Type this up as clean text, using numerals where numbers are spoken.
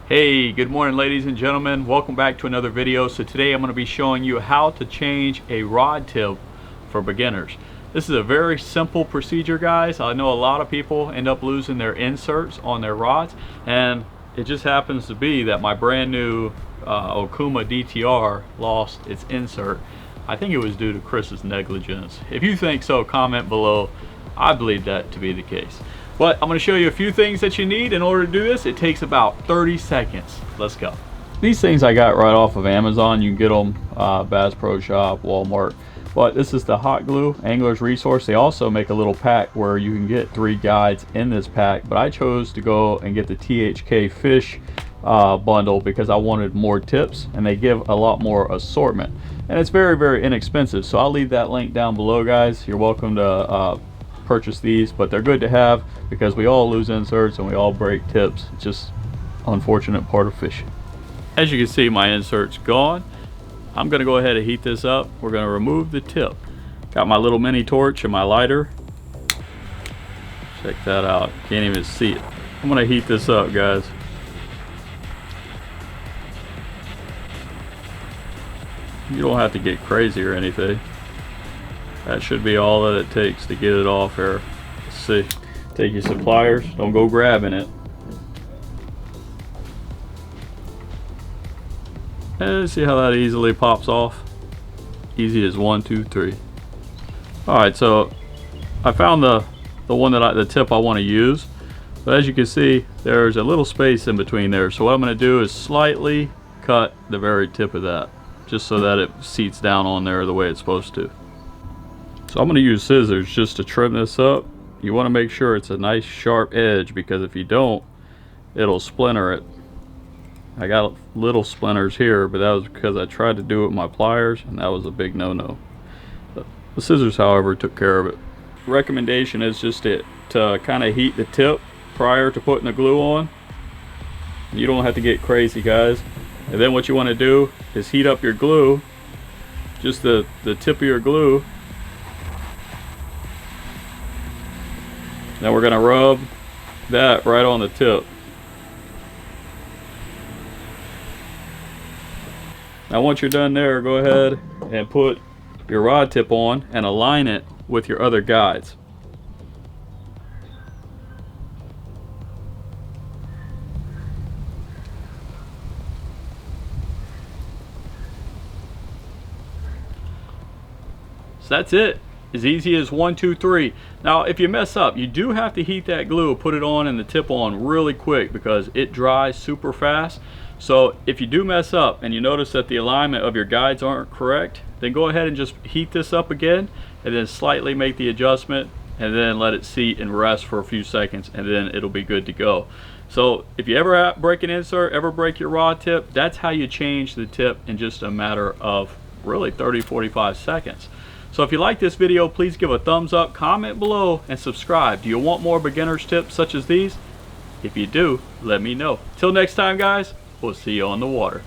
Hey, good morning ladies and gentlemen. Welcome back to another video. So today I'm going to be showing you how to change a rod tip for beginners. This is a very simple procedure, guys. I know a lot of people end up losing their inserts on their rods, and it just happens to be that my brand new Okuma DTR lost its insert. I think it was due to Chris's negligence. If you think so, comment below. I believe that to be the case. But I'm going to show you a few things that you need in order to do this. It takes about 30 seconds. Let's go. These things I got right off of Amazon. You can get them Bass Pro Shop, Walmart. But this is the hot glue Angler's Resource. They also make a little pack where you can get 3 guides in this pack. But I chose to go and get the THK Fish bundle because I wanted more tips, and they give a lot more assortment. And it's very, very inexpensive. So I'll leave that link down below, guys. You're welcome to purchase these, but they're good to have because we all lose inserts and we all break tips. It's just unfortunate part of fishing. As you can see, my insert's gone. I'm going to go ahead and heat this up. We're going to remove the tip. Got my little mini torch and my lighter. Check that out. Can't even see it. I'm going to heat this up, guys. You don't have to get crazy or anything. That should be all that it takes to get it off here. Let's see. Take your pliers. Don't go grabbing it. And see how that easily pops off? Easy as 1, 2, 3. Alright, so I found the one that the tip I want to use. But as you can see, there's a little space in between there. So what I'm going to do is slightly cut the very tip of that, just so that it seats down on there the way it's supposed to. So I'm going to use scissors just to trim this up. You want to make sure it's a nice sharp edge, because if you don't, it'll splinter it. I got little splinters here, but that was because I tried to do it with my pliers, and that was a big no-no. The scissors, however, took care of it. Recommendation is just to kind of heat the tip prior to putting the glue on. You don't have to get crazy, guys. And then what you want to do is heat up your glue, just the tip of your glue. Now we're going to rub that right on the tip. Now once you're done there, go ahead and put your rod tip on and align it with your other guides. So that's it. As easy as 1, 2, 3. Now if you mess up, you do have to heat that glue, put it on and the tip on really quick, because it dries super fast. So if you do mess up and you notice that the alignment of your guides aren't correct, then go ahead and just heat this up again and then slightly make the adjustment, and then let it seat and rest for a few seconds, and then it'll be good to go. So if you ever break an insert, ever break your rod tip, that's how you change the tip in just a matter of really 30-45 seconds. So if you like this video, please give a thumbs up, comment below, and subscribe. Do you want more beginner's tips such as these? If you do, let me know. Till next time, guys, we'll see you on the water.